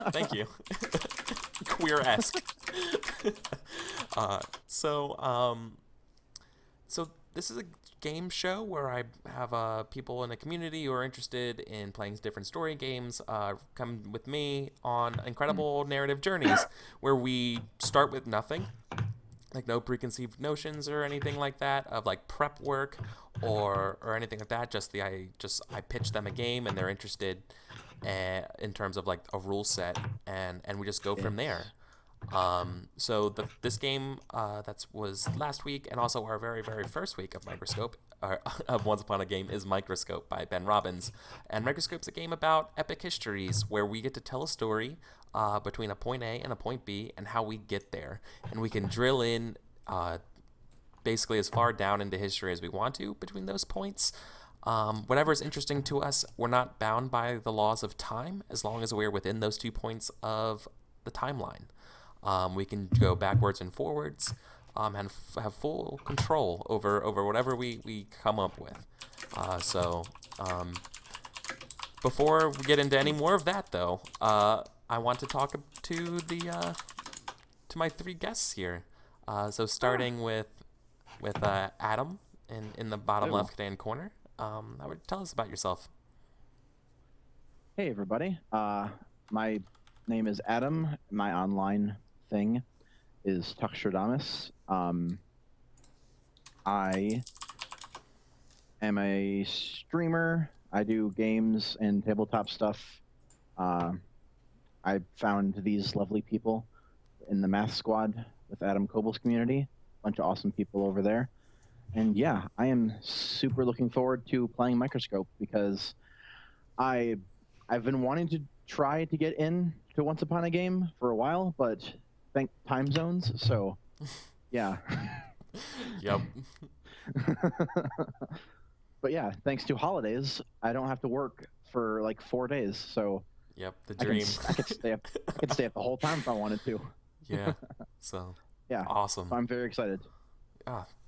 Thank you. Queer-esque. uh, so, um, so this is a game show where I have people in the community who are interested in playing different story games come with me on incredible narrative journeys where we start with nothing, like no preconceived notions or anything like that of like prep work or anything like that. I pitch them a game and they're interested in terms of like a rule set, and we just go from there. Yes. This game that was last week, and also our very very first week of Microscope, of Once Upon a Game, is Microscope by Ben Robbins, and Microscope's a game about epic histories where we get to tell a story between a point A and a point B, and how we get there, and we can drill in basically as far down into history as we want to between those points. Whatever is interesting to us, we're not bound by the laws of time as long as we're within those 2 points of the timeline. We can go backwards and forwards, and have full control over whatever we come up with. So before we get into any more of that, though, I want to talk to my three guests here. Starting with Adam in the bottom Hello. left hand corner. I would tell us about yourself. Hey, everybody. My name is Adam. My online thing is Tuxtradamus. I am a streamer. I do games and tabletop stuff. Uh, I found these lovely people in the Math Squad with Adam Cobal's community. Bunch of awesome people over there. And yeah, I am super looking forward to playing Microscope because I I've been wanting to try to get in to Once Upon a Game for a while, but thank time zones. So yeah. Yep. But yeah, thanks to holidays, I don't have to work for like 4 days, so Yep. The I can dream. I could stay up the whole time if I wanted to. Yeah. So Yeah, so awesome. I'm very excited.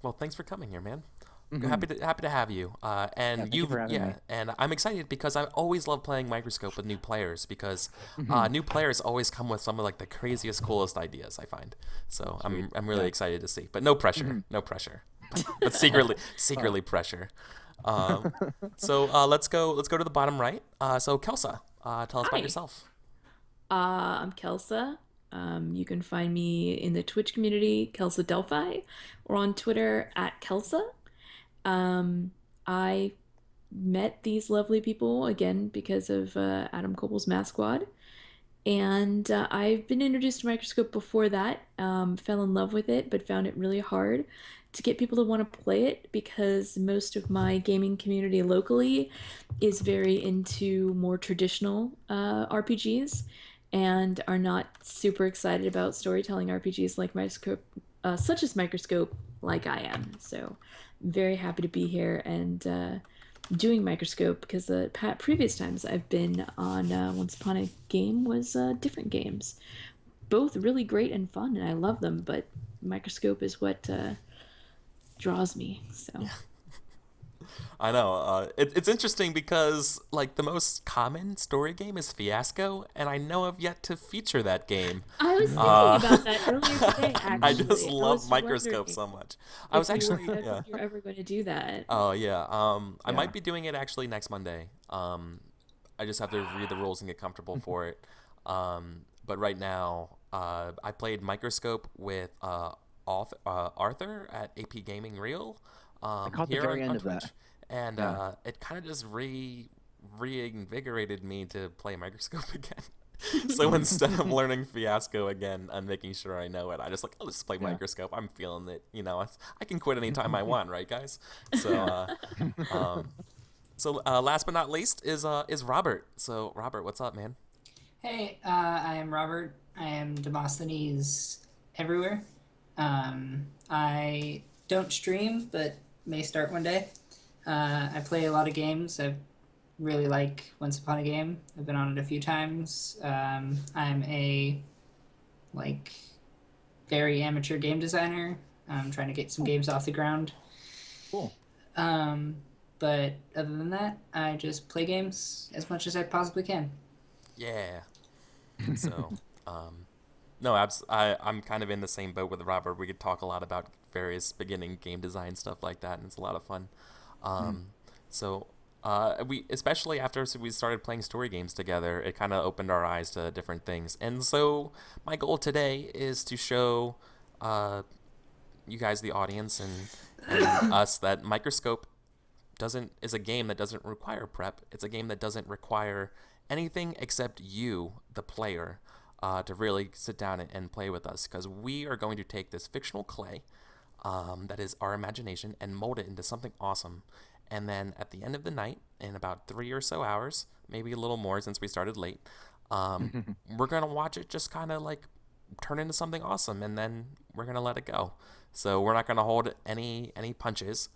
Well, thanks for coming here, man. Hmm. Happy to have you. Yeah, And thank you for having me. and I'm excited because I always love playing Microscope with new players because Hmm. new players always come with some of like the craziest, coolest ideas. I find. So Sweet. I'm really Yeah. excited to see, but no pressure, Hmm. no pressure, but Oh. secretly pressure. Um, let's go to the bottom right. So Kelsa, tell us about Hi, yourself. I'm Kelsa. You can find me in the Twitch community, Kelsa Delphi, or on Twitter at Kelsa. Um, I met these lovely people again because of Adam Koebel's Math Squad. And I've been introduced to Microscope before that, fell in love with it, but found it really hard to get people to want to play it because most of my gaming community locally is very into more traditional RPGs and are not super excited about storytelling RPGs like Microscope, such as Microscope, like I am. So I'm very happy to be here and doing Microscope because the previous times I've been on Once Upon a Game was different games. Both really great and fun, and I love them, but Microscope is what draws me. So I know. It's interesting because like the most common story game is Fiasco, and I know I've yet to feature that game. I was thinking Uh, about that earlier today, I just actually. I love was Microscope wondering so much. I was if you were actually if yeah. you're ever going to do that. Oh yeah. I Yeah. might be doing it actually next Monday. I just have to read the rules and get comfortable for it. But right now, I played Microscope with Arthur at AP Gaming Real I caught the here very end on of that. Twitch, and Yeah. it kind of just reinvigorated me to play Microscope again. So instead of learning Fiasco again and making sure I know it, I just like I'll just play Yeah. Microscope. I'm feeling it. I can quit anytime I want, right, guys? So Yeah. um, last but not least is Robert. So Robert, what's up, man? Hey, I am Robert. I am Demosthenes everywhere. I don't stream, but may start one day. I play a lot of games. I really like Once Upon a Game. I've been on it a few times. I'm a like very amateur game designer. I'm trying to get some games off the ground. Cool. Um, but other than that, I just play games as much as I possibly can. Yeah. So, no, I'm kind of in the same boat with Robert. We could talk a lot about various beginning game design stuff like that, and it's a lot of fun. So, we especially after we started playing story games together, it kind of opened our eyes to different things. And so, my goal today is to show you guys, the audience, and us that Microscope is a game that doesn't require prep. It's a game that doesn't require anything except you, the player, to really sit down and play with us, because we are going to take this fictional clay that is our imagination and mold it into something awesome. And then at the end of the night, in about 3 or so hours, maybe a little more since we started late, we're going to watch it just kind of like turn into something awesome, and then we're going to let it go. So we're not going to hold any punches.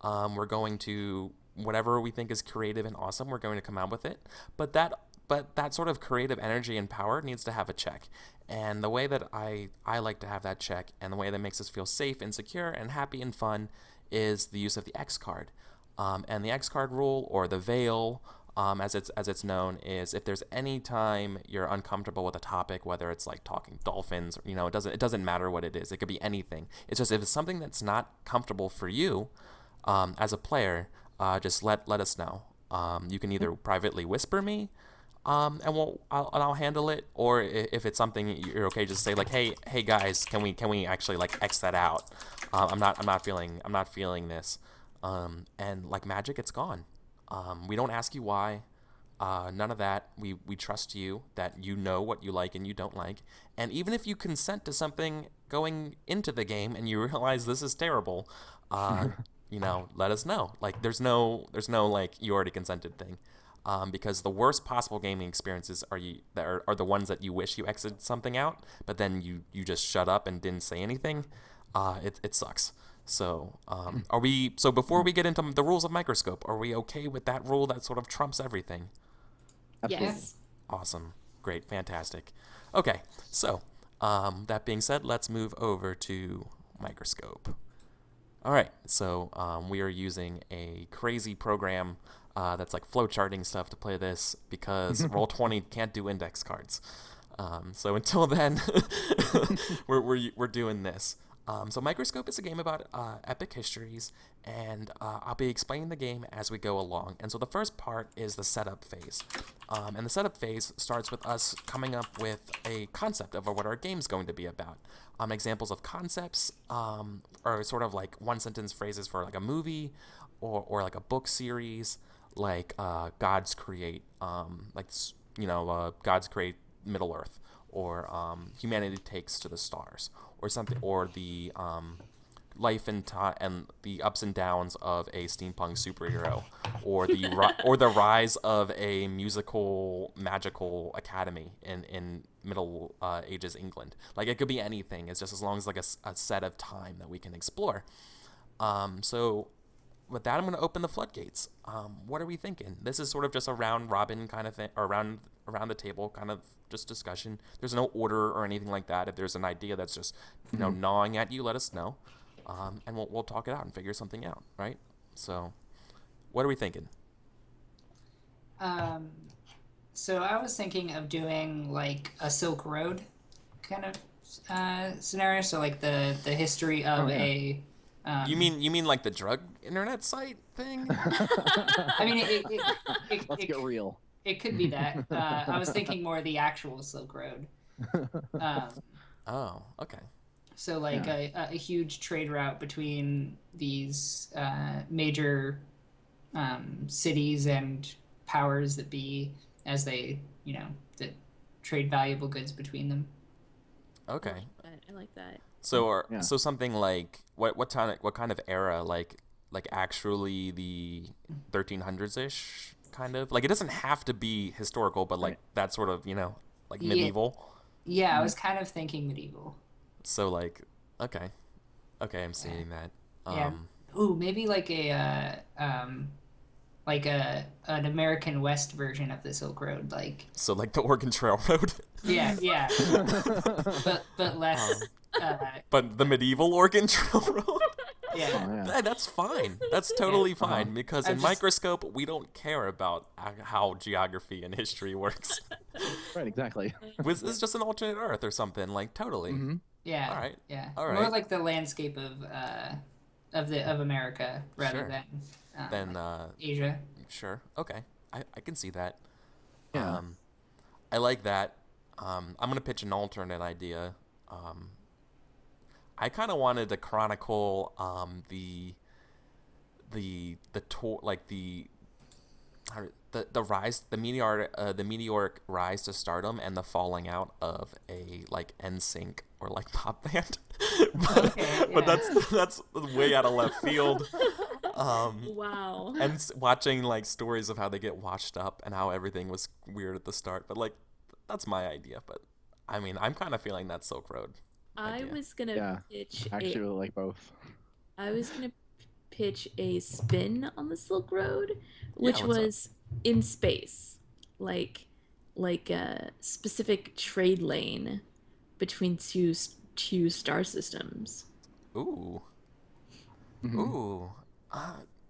We're going to, whatever we think is creative and awesome, we're going to come out with it. But that sort of creative energy and power needs to have a check. And the way that I like to have that check, and the way that makes us feel safe and secure and happy and fun, is the use of the X card. And the X card rule, or the veil, as it's known, is if there's any time you're uncomfortable with a topic, whether it's like talking dolphins, it doesn't matter what it is. It could be anything. It's just if it's something that's not comfortable for you, as a player, just let us know. You can either privately whisper me, and I'll handle it, or if it's something you're okay, just say like, hey guys, can we actually like X that out? I'm not feeling this. And like magic, it's gone. We don't ask you why. None of that. We trust you that you know what you like and you don't like. And even if you consent to something going into the game and you realize this is terrible, let us know. Like there's no like you already consented thing. Because the worst possible gaming experiences are the ones that you wish you exited something out, but then you just shut up and didn't say anything. It sucks. So so before we get into the rules of Microscope, are we okay with that rule that sort of trumps everything? Absolutely. Yes. Awesome. Great. Fantastic. Okay. So, that being said, let's move over to Microscope. All right. So, we are using a crazy program that's like flowcharting stuff to play this, because Roll20 can't do index cards. So until then, we're doing this. So Microscope is a game about epic histories, and I'll be explaining the game as we go along. And so the first part is the setup phase. And the setup phase starts with us coming up with a concept of what our game's going to be about. Examples of concepts are sort of like one-sentence phrases for like a movie or like a book series, like Gods Create, Gods Create Middle Earth, or Humanity Takes to the Stars, or something, or the life and the ups and downs of a steampunk superhero, or the rise of a magical academy in Middle Ages England. Like it could be anything. It's just as long as like a set of time that we can explore. So with that, I'm going to open the floodgates. What are we thinking? This is sort of just a round robin kind of thing, or around the table kind of just discussion. There's no order or anything like that. If there's an idea that's just gnawing at you, let us know, and we'll talk it out and figure something out, right? So, what are we thinking? So I was thinking of doing like a Silk Road kind of scenario. So like the history of a. You mean like the drug internet site thing? I mean, Let's get real. It could be that. I was thinking more the actual Silk Road. Oh, okay. So like a huge trade route between these major cities and powers that be, as they that trade valuable goods between them. Okay. I like that. So so something like what kind of era, like actually the 1300s ish kind of, like it doesn't have to be historical, but like that sort of like medieval. Yeah, I was kind of thinking medieval. So like okay, I'm seeing that. Yeah. Ooh, maybe like an American West version of the Silk Road, like. So like the Oregon Trail Road. Yeah. but less. But the medieval Oregon Trail Road. Yeah. yeah. That's fine. That's totally fine because I'm in just- Microscope we don't care about how geography and history works. Right, exactly. This is just an alternate Earth or something. Like totally. Hmm. Yeah. All right. Yeah. All More right. like the landscape of America rather Sure. than Then like Asia. sure. Okay. I can see that. Yeah. I like that. I'm gonna pitch an alternate idea. I kind of wanted to chronicle the tour, like the rise, the meteoric rise to stardom and the falling out of a like NSYNC or like pop band. But Yeah. that's way out of left field. Wow. And watching like stories of how they get washed up and how everything was weird at the start. But like that's my idea. But I mean, I'm kind of feeling that Silk Road. I idea. was gonna Yeah. pitch I actually a, really like both. I was gonna pitch a spin on the Silk Road, which what's up? was in space, like a specific trade lane between two star systems. Ooh. Mhm. Ooh.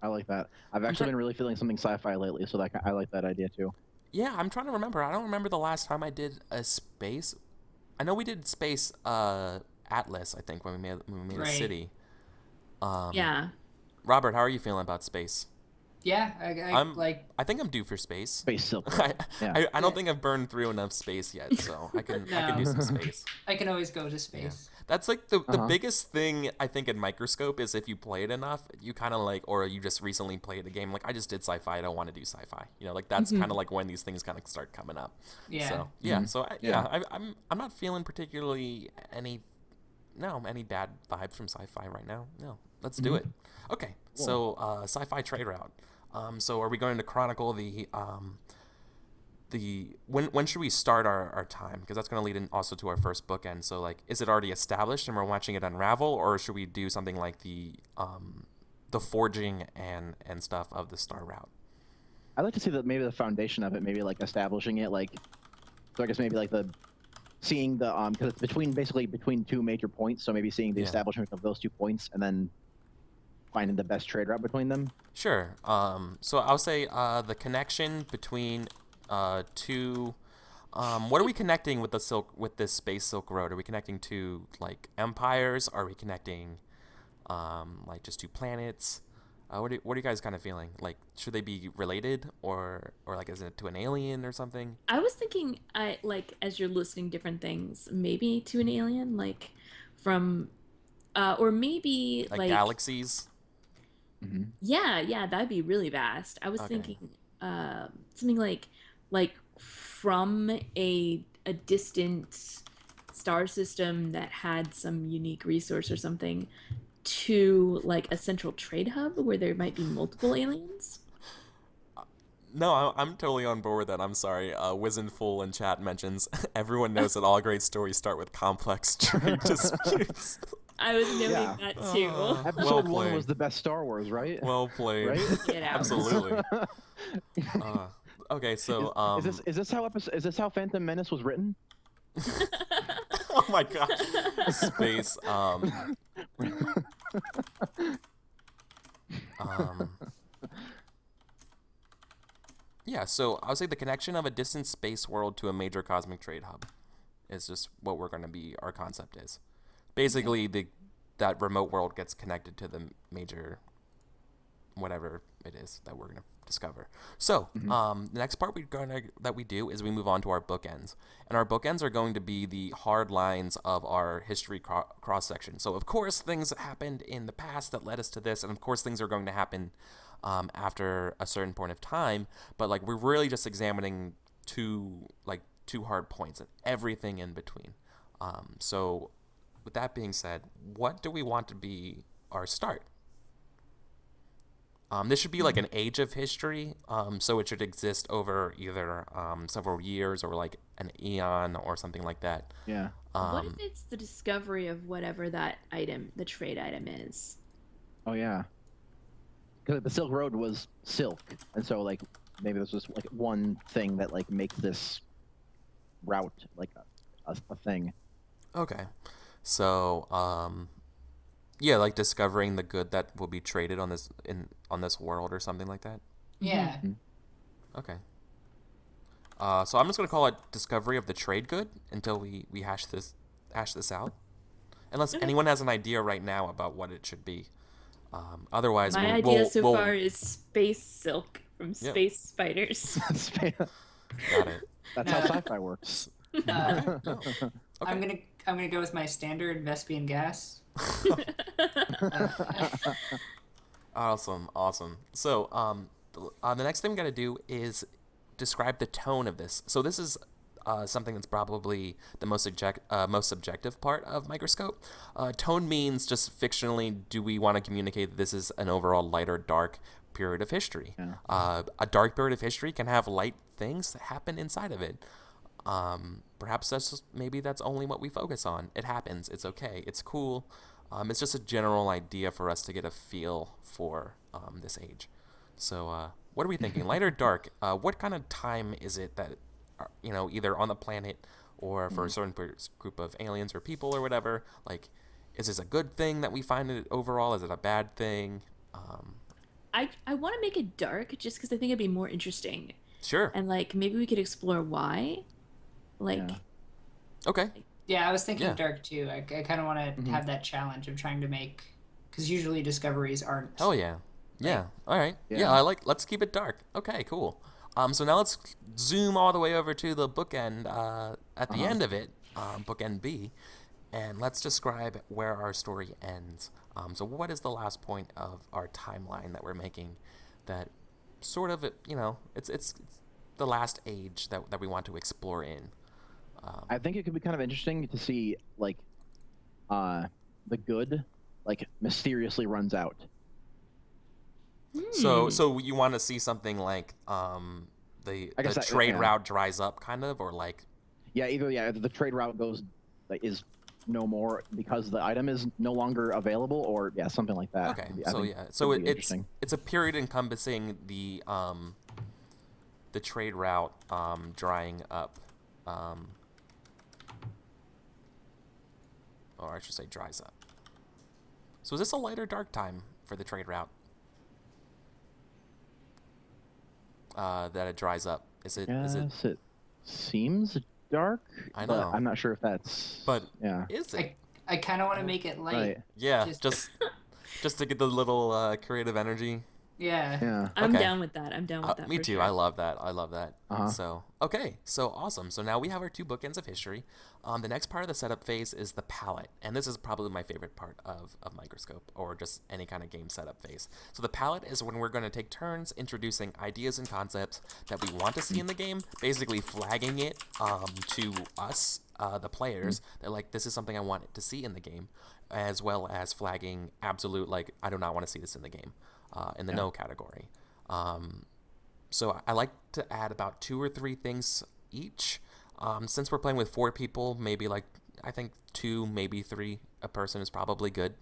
I like that. I've actually been really feeling something sci-fi lately, so I like that idea too. Yeah, I'm trying to remember. I don't remember the last time I did a space. I know we did space Atlas, I think, when we made a Right. city. Yeah. Robert, how are you feeling about space? Yeah, I'm- like I think I'm due for space. Space Silk. I, Road. Yeah. I don't think I've burned through enough space yet, so I can do No. some space. I can always go to space. That's like the Uh-huh. biggest thing I think in Microscope is if you play it enough, you kind of like, or you just recently played a game. Like I just did sci-fi, I don't want to do sci-fi. You know, like that's kind of like when these things kind of start coming up. Yeah. So yeah, Mhm. so Yeah. I'm not feeling particularly any bad vibes from sci-fi right now. No, let's do it. Okay, so sci-fi trade route. So are we going to chronicle the when should we start our time? Because that's going to lead in also to our first bookend. So like, is it already established and we're watching it unravel, or should we do something like the forging and stuff of the star route? I'd like to see maybe the foundation of it, maybe like establishing it, like so I guess maybe like seeing the because it's between two major points, so maybe seeing the Yeah. establishment of those 2 points and then finding the best trade route between them. Sure. So I'll say the connection between two. What are we connecting with this space Silk Road? Are we connecting to like empires? Are we connecting like just two planets? What are you guys kind of feeling? Like, should they be related, or like is it to an alien or something? I was thinking, as you're listing different things, maybe to an alien, like from, or maybe Like galaxies? Mm-hmm. yeah, that'd be really vast. I was Okay. thinking, something like from a distant star system that had some unique resource or something to like a central trade hub where there might be multiple aliens. No, I'm totally on board with that. I'm sorry. Wizenful in chat mentions everyone knows that all great stories start with complex trade disputes. I was noting Yeah. that too. Episode 1 played. was the best Star Wars, right? Well played. Right? Get out. Absolutely. Okay, so Is this how Phantom Menace was written? oh my god, space. Yeah, so I would say the connection of a distant space world to a major cosmic trade hub is just what we're going to be. Our concept is basically that remote world gets connected to the major whatever it is that we're going to discover. So the next part that we do is we move on to our bookends, and our bookends are going to be the hard lines of our history cross section. So of course things happened in the past that led us to this, and of course things are going to happen after a certain point of time, but like we're really just examining two hard points and everything in between. So with that being said, what do we want to be our start? This should be like an age of history, so it should exist over either several years or like an eon or something like that. Yeah. What if it's the discovery of whatever that item, the trade item is? Oh yeah. Because the Silk Road was silk, and so like maybe this was like one thing that like makes this route like a thing. Okay, so Yeah, like discovering the good that will be traded on this world or something like that. Yeah. Okay. So I'm just gonna call it discovery of the trade good until we hash this out. Unless Okay. anyone has an idea right now about what it should be. Otherwise, My we'll, idea we'll, so we'll far is space silk from Yep. space spiders. got it. That's how sci-fi works. Uh, Okay. No. I'm Okay. gonna go with my standard Vespian gas. Awesome. So, the next thing we got to do is describe the tone of this. So this is something that's probably the most subjective part of Microscope. Tone means just fictionally, do we want to communicate that this is an overall light or dark period of history? Yeah. A dark period of history can have light things that happen inside of it. Perhaps maybe that's only what we focus on. It happens. It's okay. It's cool. It's just a general idea for us to get a feel for this age. So, what are we thinking? Light or dark? What kind of time is it that, either on the planet or for a certain group of aliens or people or whatever? Like, is this a good thing that we find it overall? Is it a bad thing? I want to make it dark just because I think it'd be more interesting. Sure. And like maybe we could explore why. Like Yeah. Okay. Yeah, I was thinking Yeah. dark too. I kind of want to have that challenge of trying to make, because usually discoveries aren't. Oh yeah. Yeah. All right. Yeah. Yeah. Let's keep it dark. Okay. Cool. So now let's zoom all the way over to the bookend at the end of it, bookend B, and let's describe where our story ends. So what is the last point of our timeline that we're making? That sort of it's the last age that we want to explore in. I think it could be kind of interesting to see like the good like mysteriously runs out. So you want to see something like the I guess that- trade yeah. route dries up, kind of, or like Either the trade route goes like is no more because the item is no longer available, or something like that. okay. I So think so would be it's interesting. a period encompassing the trade route drying up, or I should say dries up. So is this a light or dark time for the trade route? That it dries up. Is it? Yes, it seems dark. I but know. I'm not sure if that's. But yeah. is it? I kind of want to make it light. Right. Yeah, Just- just to get the little creative energy. Yeah. Yeah. I'm Okay. down with that. I'm down with that. Me for too. Sure. I love that. Uh-huh. So okay, so awesome. So now we have our two bookends of history. The next part of the setup phase is the palette, and this is probably my favorite part of Microscope, or just any kind of game setup phase. So the palette is when we're going to take turns introducing ideas and concepts that we want to see in the game, basically flagging it to us, the players. They're like, this is something I want to see in the game, as well as flagging absolute, like, I do not want to see this in the game, in the no category. So I like to add about 2 or 3 things each. Since we're playing with 4 people, maybe I think 2, maybe 3 a person is probably good.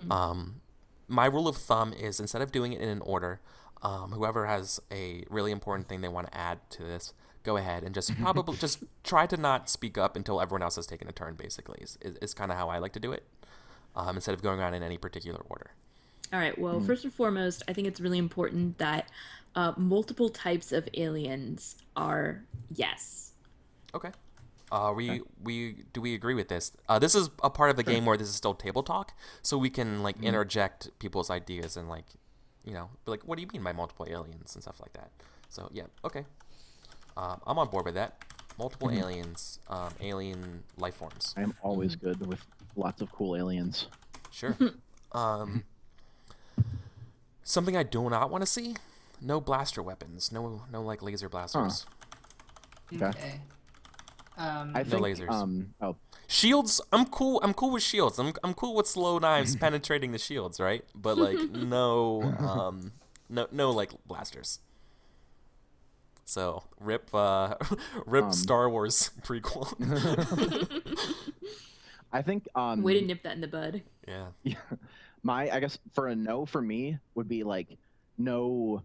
My rule of thumb is, instead of doing it in an order, whoever has a really important thing they want to add to this, go ahead and just probably just try to not speak up until everyone else has taken a turn, basically, is kind of how I like to do it, instead of going around in any particular order. All right. Well, first and foremost, I think it's really important that multiple types of aliens are yes. Okay. Do we agree with this? This is a part of the game where this is still table talk, so we can interject people's ideas and be like, what do you mean by multiple aliens and stuff like that. So yeah, okay. I'm on board with that. Multiple aliens, alien life forms. I am always good with lots of cool aliens. Sure. Something I do not want to see: no blaster weapons, no like laser blasters. Okay. I think. No lasers. Oh, Shields, I'm cool. I'm cool with shields. I'm cool with slow knives penetrating the shields, right? But no like blasters. So rip Star Wars prequel. I think. Way to nip that in the bud. Yeah. Yeah, I guess for a no for me would be like no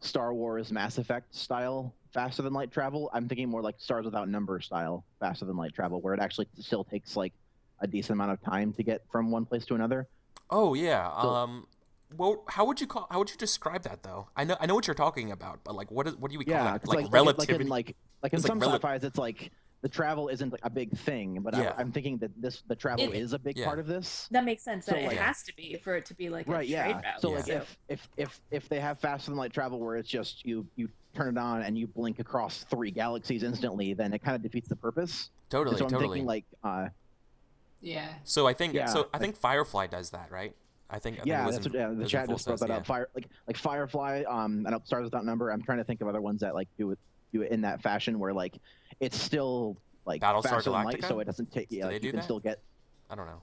Star Wars Mass Effect style faster than light travel. I'm thinking more like Stars Without Number style faster than light travel, where it actually still takes like a decent amount of time to get from one place to another. Oh yeah. So- Well, how would you describe that though? I know what you're talking about, but like, what do we call Yeah, that? it's Like relativity. like in It's like some sci-fis, it's like the travel isn't like a big thing, but Yeah. I'm thinking that the travel It- is a big Yeah. part of this. That makes sense. So, That like- it has to be for it to be like a Right, trade yeah. route. So Yeah. like if they have faster than light travel where it's just you turn it on and you blink across 3 galaxies instantly, then it kind of defeats the purpose. Totally, And so I'm totally. thinking like Yeah. So I think Yeah, I think Firefly does that, right? I think it yeah, was that's in- what, yeah, it the was in chat Full just brought Says, that up. yeah. Like Firefly, and Stars Without Number. I'm trying to think of other ones that like do it in that fashion where like it's still like Battlestar faster than light, Galactica? so it doesn't take. Do Yeah, they like, do you can that? still get. I don't know.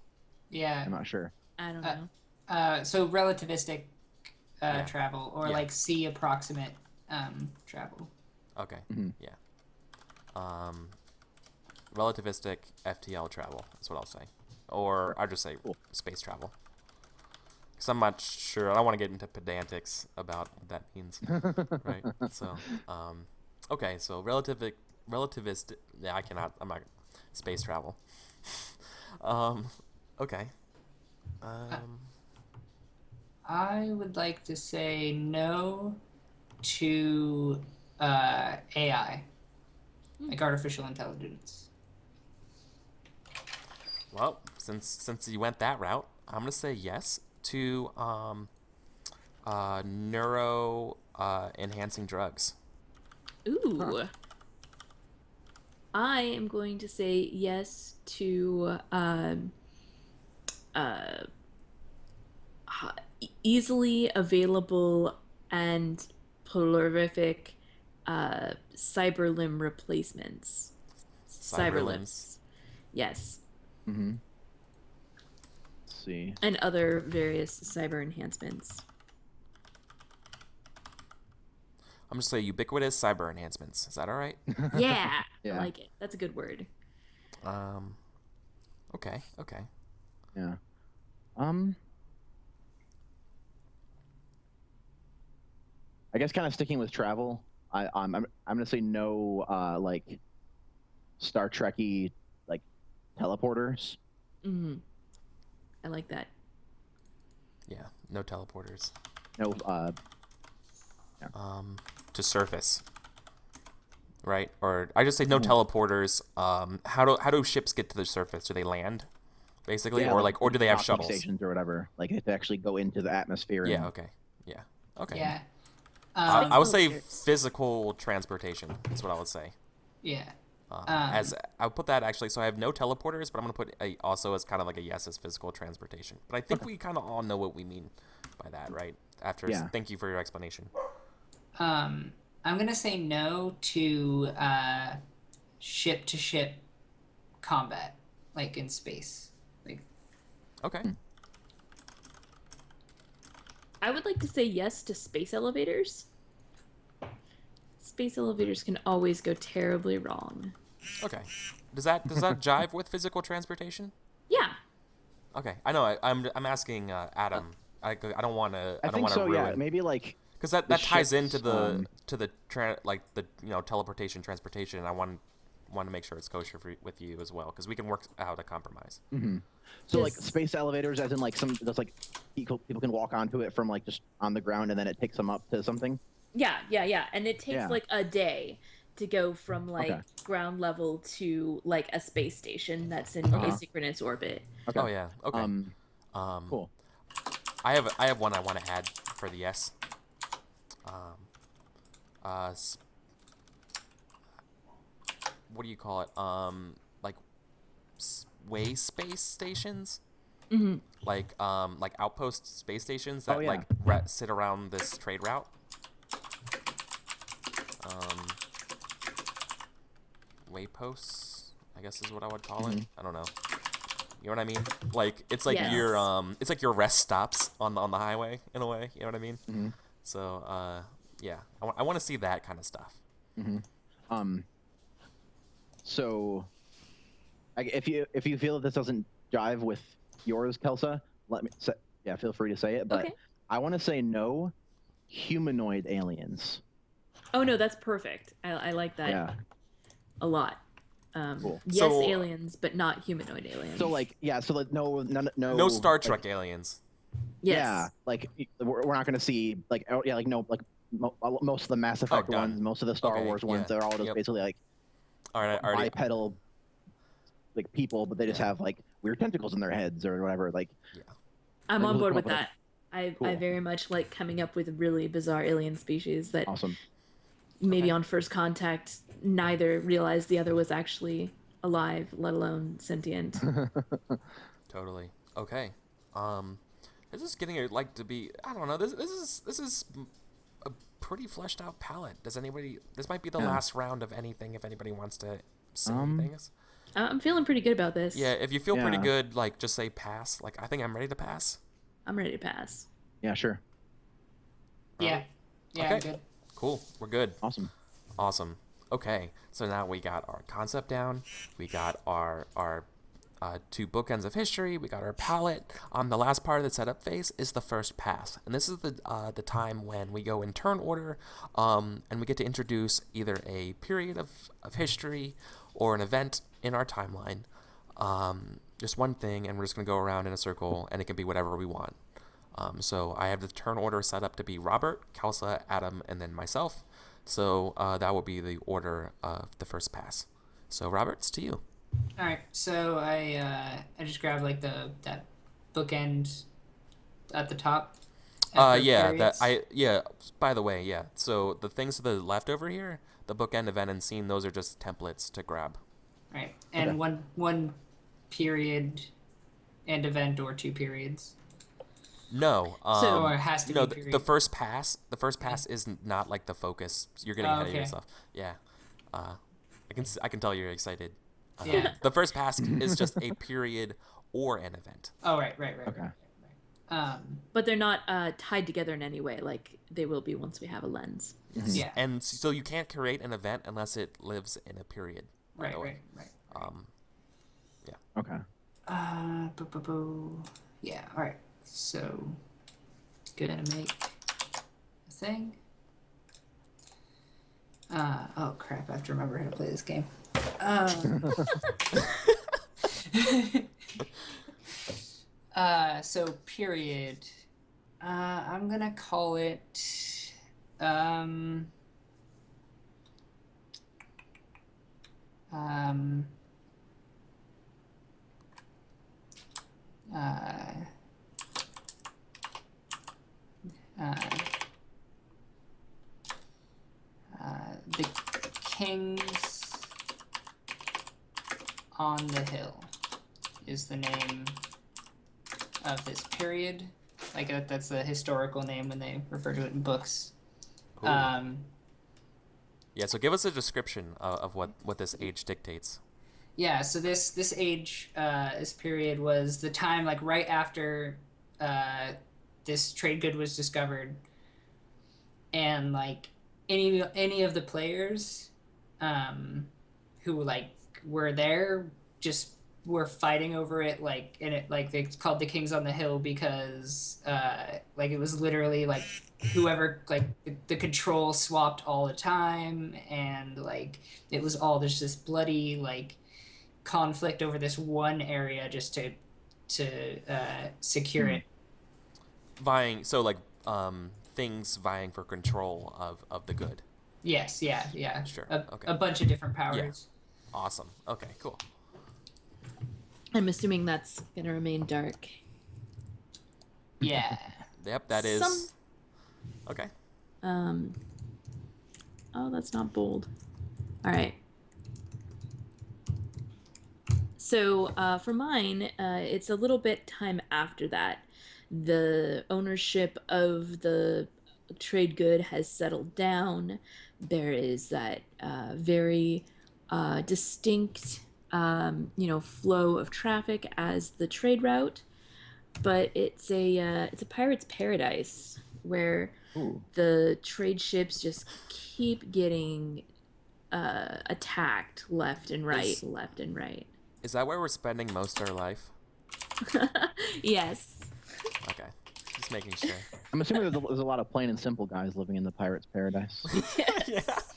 Yeah. I'm not sure. I don't Uh, know. So relativistic Yeah. travel, or Yeah. like C approximate travel. Okay. Mhm. Yeah. Relativistic FTL travel is what I'll say, or I'll just say Cool. space travel. Because I'm not sure. I don't want to get into pedantics about what that means, right? So, okay. So relativist. Yeah, I cannot. I'm not. Space travel. Okay. I would like to say no to AI, like artificial intelligence. Well, since you went that route, I'm gonna say yes to neuro enhancing drugs. Ooh. I am going to say yes to easily available and prolific cyber limb replacements. Cyber Cyber limbs. limbs. Yes. Mm-hmm. Let's see. And other various cyber enhancements. I'm gonna say ubiquitous cyber enhancements. Is that all right? Yeah. Yeah. I like it. That's a good word. Okay. Yeah. I guess kind of sticking with travel. I'm gonna say no. Like Star Trekky like teleporters. Hmm. I like that. Yeah. No teleporters. No. To surface. Right? Or I just say no teleporters. How do ships get to the surface? Do they land? Basically, Yeah, or do they have docking shuttles? stations or whatever? Like to actually go into the atmosphere. Yeah. and- Okay. Yeah. Okay. Yeah. I would say Teleporters. physical transportation. That's what I would say. Yeah. As I'll put that actually. So I have no teleporters, but I'm gonna put also as kind of like a yes as physical transportation. But I think we kind of all know what we mean by that, right? Yeah. Thank you for your explanation. I'm gonna say no to ship to ship combat, like in space. Like Okay. I would like to say yes to space elevators. Space elevators can always go terribly wrong. Okay. Does that jive with physical transportation? Yeah. Okay. I know. I'm asking Adam. I don't want to. I don't think want so. to ruin. Yeah. Maybe like. Because that the ties into ships, the teleportation transportation. And I want to make sure it's kosher with you as well, because we can work out a compromise. So like Yes. space elevators, as in like that's like people can walk onto it from like just on the ground, and then it takes them up to something. Yeah. And it takes Yeah. like a day to go from like Okay. ground level to like a space station that's in Uh-huh. asynchronous orbit. Okay. Oh yeah. Okay. Cool. I have one I want to add for the yes. What do you call it? Like way space stations. Mm-hmm. Like outpost space stations that Oh, yeah. like sit around this trade route. Wayposts, I guess is what I would call it. I don't know. You know what I mean? Like it's like Yes. your rest stops on the highway in a way. You know what I mean? Mhm. So yeah, I want to see that kind of stuff. So, if you feel that this doesn't jive with yours, Kelsa, feel free to say it. But Okay. I want to say no, humanoid aliens. Oh no, that's perfect. I like that Yeah. a lot. Cool. Yes, So- aliens, but not humanoid aliens. So like, yeah, so like no No Star like, Trek aliens. yes. Yeah, like we're not gonna see like like no like most of the Mass Effect done. ones, most of the Star Okay, Wars ones, yeah, they're all just yep. basically like All right, I already. bipedal like people, but they just have like weird tentacles in their heads or whatever. Like I'm Like, on we'll board come with up with that. I Cool. very much like coming up with really bizarre alien species that awesome. maybe Okay. on first contact neither realized the other was actually alive, let alone sentient. Totally. Okay. This is getting like to be. I don't know. This is a pretty fleshed out palette. Does anybody? This might be the last round of anything. If anybody wants to say anything. I'm feeling pretty good about this. Yeah. If you feel pretty Yeah. good, like just say pass. Like I think I'm ready to pass. I'm ready to pass. Yeah, sure. Yeah. Yeah, Okay. I'm good. Cool. We're good. Awesome. Okay. So now we got our concept down. We got our 2 bookends of history. We got our palette. The last part of the setup phase is the first pass, and this is the time when we go in turn order, and we get to introduce either a period of history or an event in our timeline. Just one thing, and we're just gonna go around in a circle, and it can be whatever we want. So I have the turn order set up to be Robert, Kelsa, Adam, and then myself. So that will be the order of the first pass. So Robert, it's to you. All right, so I just grabbed like that bookend at the top. after periods. By the way, yeah. So the things to the left over here, the bookend, event, and scene, those are just templates to grab. Right, and one period and event or 2 periods. No. Or it has to no, be period. the first pass. The first pass is not like the focus. You're getting ahead of okay. yourself. Yeah. I can tell you're excited. Yeah. The first pass is just a period or an event. Oh, right. Okay. But they're not tied together in any way, like they will be once we have a lens. Yeah. And so you can't create an event unless it lives in a period. by the way. Right. Yeah. Okay. Yeah, alright. So, gonna make a thing. Oh crap, I have to remember how to play this game. So period. I'm gonna call it, the Kings on the Hill is the name of this period. Like that's the historical name when they refer to it in books. Cool. Yeah, so give us a description of what this age dictates. Yeah, so this age, this period was the time like right after this trade good was discovered, and like any of the players who like were there just were fighting over it, like, and it like it's called the Kings on the Hill because like it was literally like whoever like the control swapped all the time, and like it was all just this bloody like conflict over this one area just to secure it. Vying, so like things vying for control of the good. Yes, yeah. Sure. Okay. A bunch of different powers. Yeah. Awesome. Okay, cool. I'm assuming that's gonna remain dark. Yeah. Yep, that is. Okay. Oh, that's not bold. All right. So for mine, it's a little bit time after that. The ownership of the trade good has settled down. There is that very distinct, flow of traffic as the trade route, but it's a pirate's paradise where the trade ships just keep getting attacked left and right. Is that where we're spending most of our life? Yes. Okay. Just making sure. I'm assuming there's a lot of plain and simple guys living in the pirate's paradise. Yes.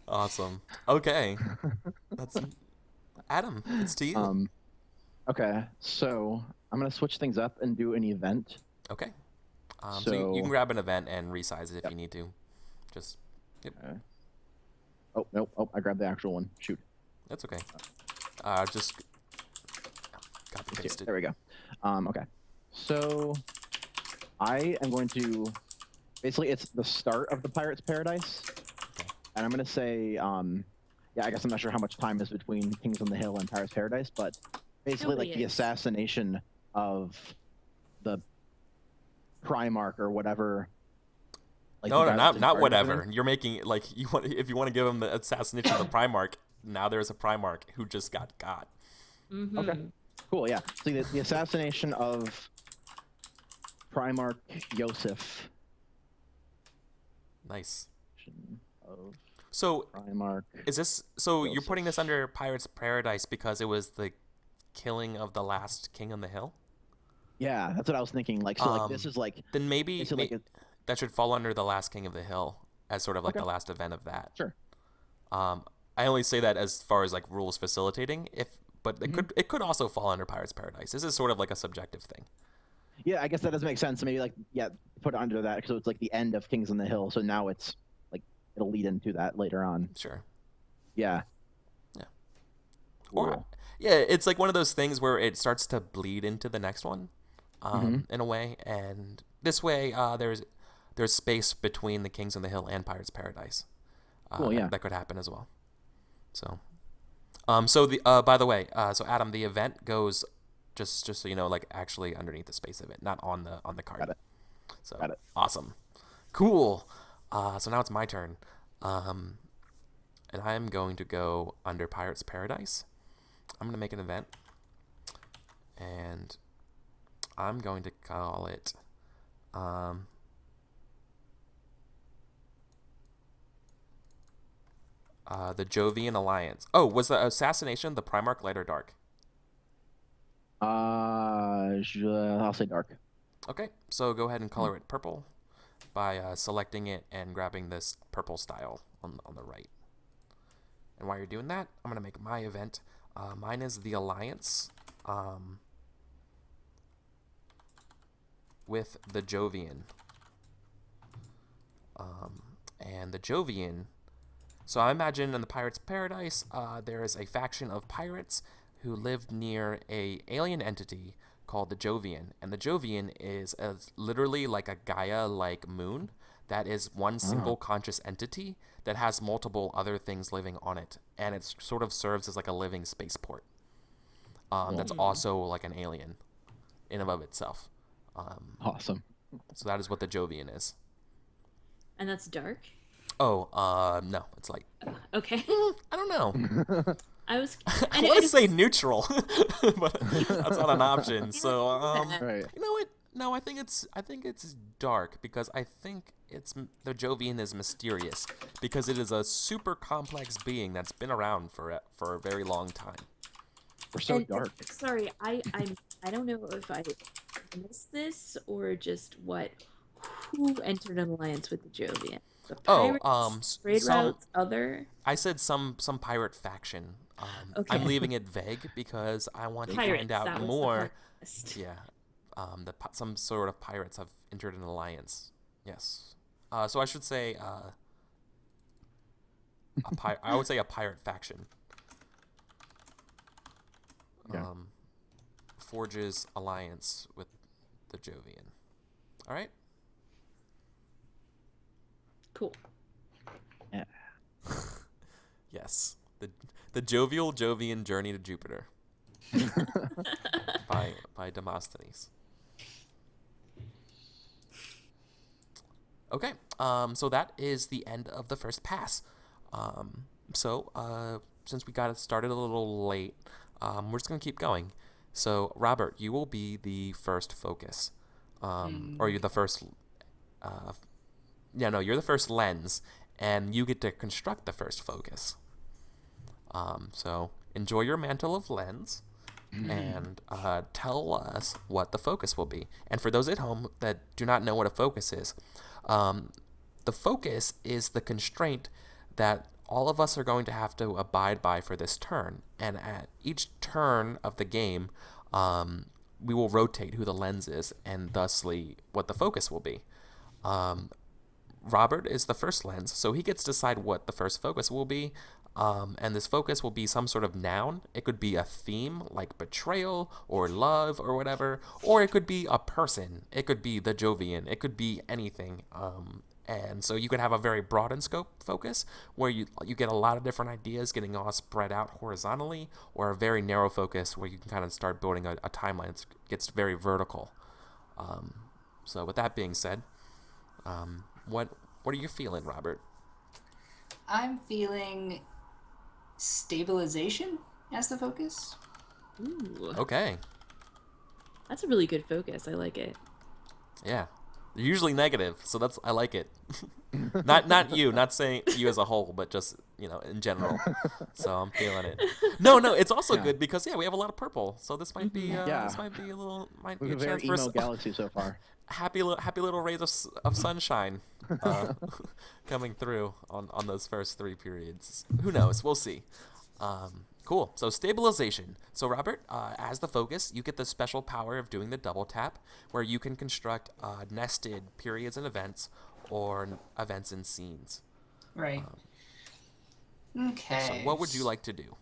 Yeah. Awesome. Okay. That's Adam. It's to you. Okay, so I'm gonna switch things up and do an event. Okay. So you can grab an event and resize it if Yep. you need to. Just, yep, Okay. Oh nope. Oh, I grabbed the actual one. Shoot. that's okay. Just copy Here, paste it. there we go. Okay. So I am going to basically it's the start of the Pirate's Paradise, Okay. and I'm gonna say yeah, I guess I'm not sure how much time is between Kings on the Hill and Pirate's Paradise, but basically Nobody like the is. assassination of the Primarch or whatever. Like No, the no, guy that's in not charge of whatever. everything. You're making like if you want to give him the assassination of the Primarch. Now there's a Primarch who just got. Mm-hmm. Okay. Cool. Yeah. So the assassination of Primarch Yosef. Nice. Of So Primarch. is this so you're Joseph. putting this under Pirate's Paradise because it was the killing of the last king on the hill? Yeah, that's what I was thinking. Like, so like this is like Then maybe basically like that should fall under the last king of the hill as sort of like Okay. the last event of that. Sure. I only say that as far as like rules facilitating. But Mm-hmm. it could also fall under Pirate's Paradise. This is sort of like a subjective thing. Yeah, I guess that does make sense. Maybe like yeah, put it under that because it's like the end of Kings on the Hill. So now it's like it'll lead into that later on. Sure. Yeah. Yeah. Cool. Or yeah, it's like one of those things where it starts to bleed into the next one, in a way, and this way there's space between the Kings on the Hill and Pirate's Paradise. Cool, yeah. That could happen as well. So, so the by the way, so Adam, the event goes just so you know, like actually underneath the space of it, not on the card. Got it. So Got it. awesome, cool. So now it's my turn, and I'm going to go under Pirate's Paradise. I'm going to make an event, and I'm going to call it the Jovian Alliance. Oh, was the assassination the Primarch light or dark? I'll say dark. Okay, so go ahead and color it purple by selecting it and grabbing this purple style on the right. And while you're doing that, I'm going to make my event. Mine is the Alliance with the Jovian. And the Jovian, so I imagine in the Pirate's Paradise, there is a faction of pirates who lived near a alien entity called the Jovian. And the Jovian is literally like a Gaia-like moon that is one single conscious entity that has multiple other things living on it. And it sort of serves as like a living spaceport. That's also like an alien in and of itself. Awesome. So that is what the Jovian is. And that's dark. Oh, no, it's light. Okay. I don't know. I was. I want to say neutral, but that's not an option. So, Right. you know what? No, I think it's dark because I think the Jovian is mysterious because it is a super complex being that's been around for a very long time. We're so dark. Sorry, I don't know if I missed this or just what. Who entered an alliance with the Jovian? The pirates, trade routes, other. I said some pirate faction. Okay. I'm leaving it vague because I want to Pirates, find that out was the more. hardest. Yeah, some sort of pirates have entered an alliance. Yes. So I should say I would say a pirate faction. Okay. Forges alliance with the Jovian. All right. Cool. Yeah. Yes. The jovial Jovian journey to Jupiter. by Demosthenes. Okay. So that is the end of the first pass. Since we got it started a little late, we're just gonna keep going. So Robert, you will be the first focus, or you're the first. You're the first lens, and you get to construct the first focus. So enjoy your mantle of lens, and tell us what the focus will be. And for those at home that do not know what a focus is, the focus is the constraint that all of us are going to have to abide by for this turn. And at each turn of the game, we will rotate who the lens is and thusly what the focus will be. Robert is the first lens, so he gets to decide what the first focus will be. And this focus will be some sort of noun. It could be a theme like betrayal or love or whatever, or it could be a person. It could be the Jovian. It could be anything. And so you could have a very broad in scope focus where you get a lot of different ideas getting all spread out horizontally, or a very narrow focus where you can kind of start building a timeline that gets very vertical. So with that being said, what are you feeling, Robert? I'm feeling stabilization as the focus. Ooh, Okay. that's a really good focus. I like it. Yeah. They're usually negative, so I like it. not you, not saying you as a whole, but just, in general. So I'm feeling it. No, it's also good because we have a lot of purple. So this might be this might be We a have a chance very for emo galaxy so far. happy little rays of sunshine coming through on those first 3 periods. Who knows? We'll see. Cool. So stabilization. So Robert, as the focus, you get the special power of doing the double tap, where you can construct nested periods and events, or events and scenes. Right. Okay. So what would you like to do?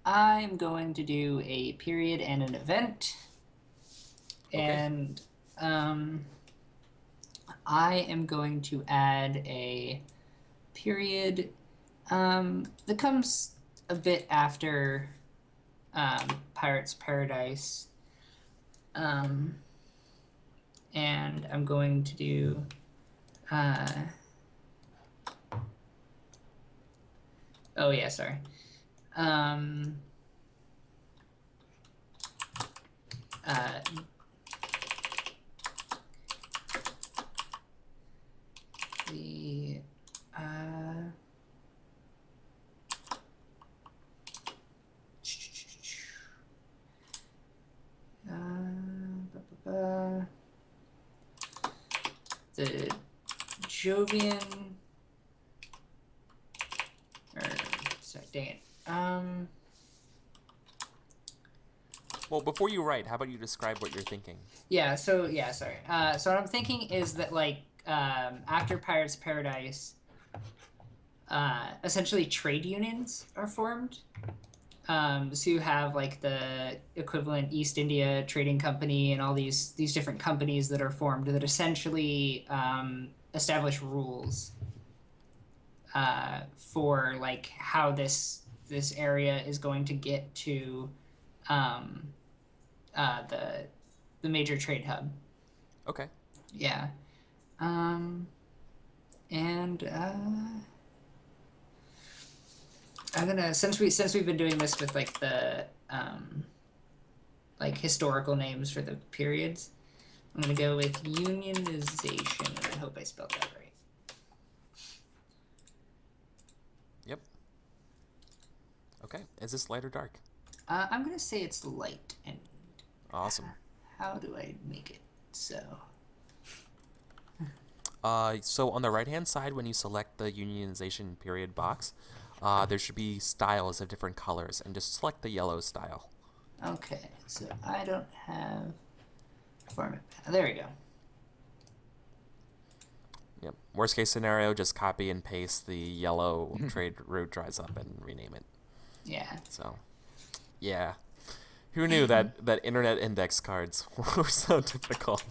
I'm going to do a period and an event. Okay. And I am going to add a period that comes a bit after Pirates Paradise. And I'm going to do sorry. The Jovian, sorry, dang it. Well, before you write, how about you describe what you're thinking? So what I'm thinking is that, after Pirates Paradise, essentially trade unions are formed. So you have, the equivalent East India Trading Company and all these different companies that are formed that essentially establish rules for, how this area is going to get to the major trade hub. Okay. Yeah. I'm gonna, since we've been doing this with the historical names for the periods, I'm gonna go with unionization, and I hope I spelled that right. Yep. Okay. Is this light or dark? I'm gonna say it's light, and Awesome. how do I make it so? So on the right-hand side, when you select the unionization period box, there should be styles of different colors, and just select the yellow style. Okay, so I don't have format. There we go. Yep. Worst case scenario, just copy and paste the yellow trade route dries up and rename it. Yeah. So, yeah. Who knew that internet index cards were so difficult?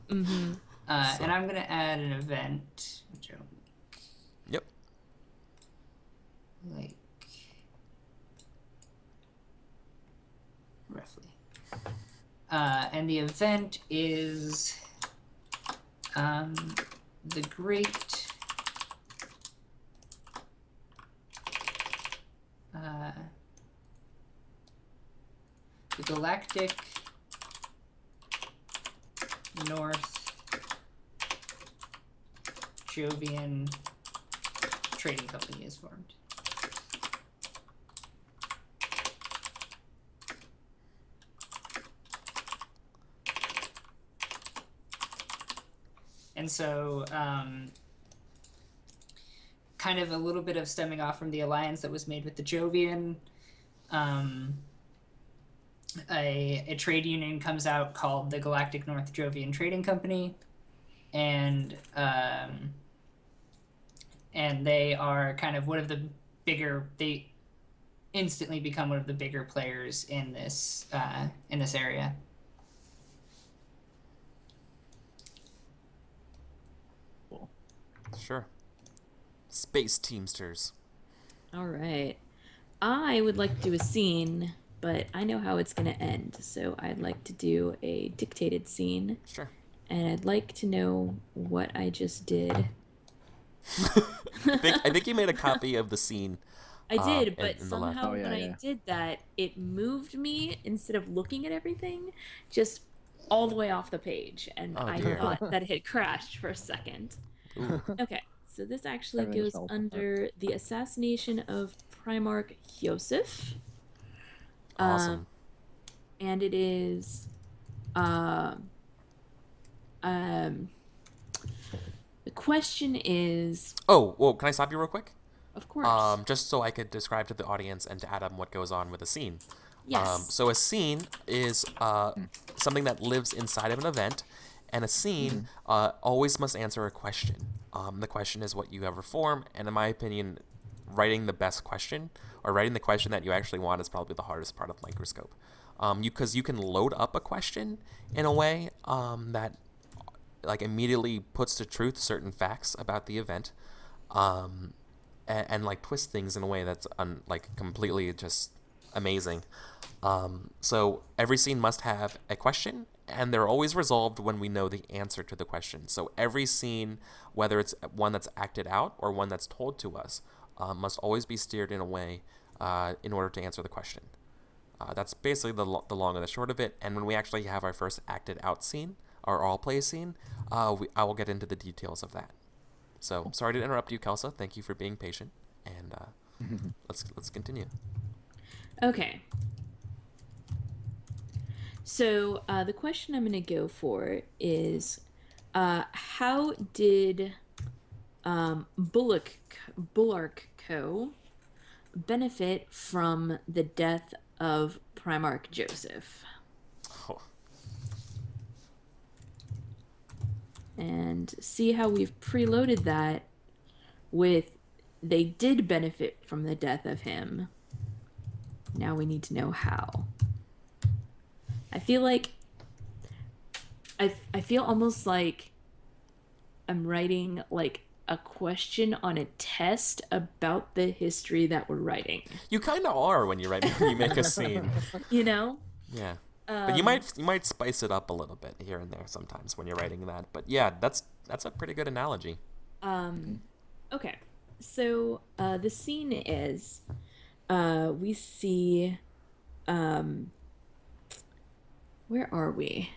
Mm-hmm. And I'm gonna add an event, which I Yep. roughly. And the event is the Great the Galactic North Jovian Trading Company is formed. And so, kind of a little bit of stemming off from the alliance that was made with the Jovian. A trade union comes out called the Galactic North Jovian Trading Company, and they are kind of one of the bigger. They instantly become one of the bigger players in this area. Cool. Sure. Space Teamsters. All right. I would like to do a scene, but I know how it's going to end. So I'd like to do a dictated scene. Sure. And I'd like to know what I just did. I think you made a copy of the scene. I did, but in the left. somehow when I did that, it moved me, instead of looking at everything, just all the way off the page. And I thought that it had crashed for a second. Ooh. Okay, so this actually goes under the assassination of Primarch Yosef. Awesome. And it is the question is... Oh, well, can I stop you real quick? Of course. Just so I could describe to the audience and to Adam what goes on with a scene. Yes. So a scene is something that lives inside of an event, and a scene always must answer a question. The question is what you ever form, and in my opinion, writing the best question, or writing the question that you actually want, is probably the hardest part of Microscope. Because you can load up a question in a way that like immediately puts to truth certain facts about the event, and like twist things in a way that's like completely just amazing. So every scene must have a question, and they're always resolved when we know the answer to the question. So every scene, whether it's one that's acted out or one that's told to us, must always be steered in a way in order to answer the question. That's basically the long and the short of it. And when we actually have our first acted out scene, our all play scene, I will get into the details of that. So sorry to interrupt you, Kelsa. Thank you for being patient, and let's continue. Okay. So the question I'm going to go for is, how did Bulwark Co. benefit from the death of Primarch Joseph? Oh. And see how we've preloaded that with they did benefit from the death of him. Now we need to know how. I feel like I feel almost like I'm writing like a question on a test about the history that we're writing. You kind of are when you make a scene. You know? Yeah. But you might spice it up a little bit here and there sometimes when you're writing that. But yeah, that's a pretty good analogy. Okay. So the scene is we see where are we?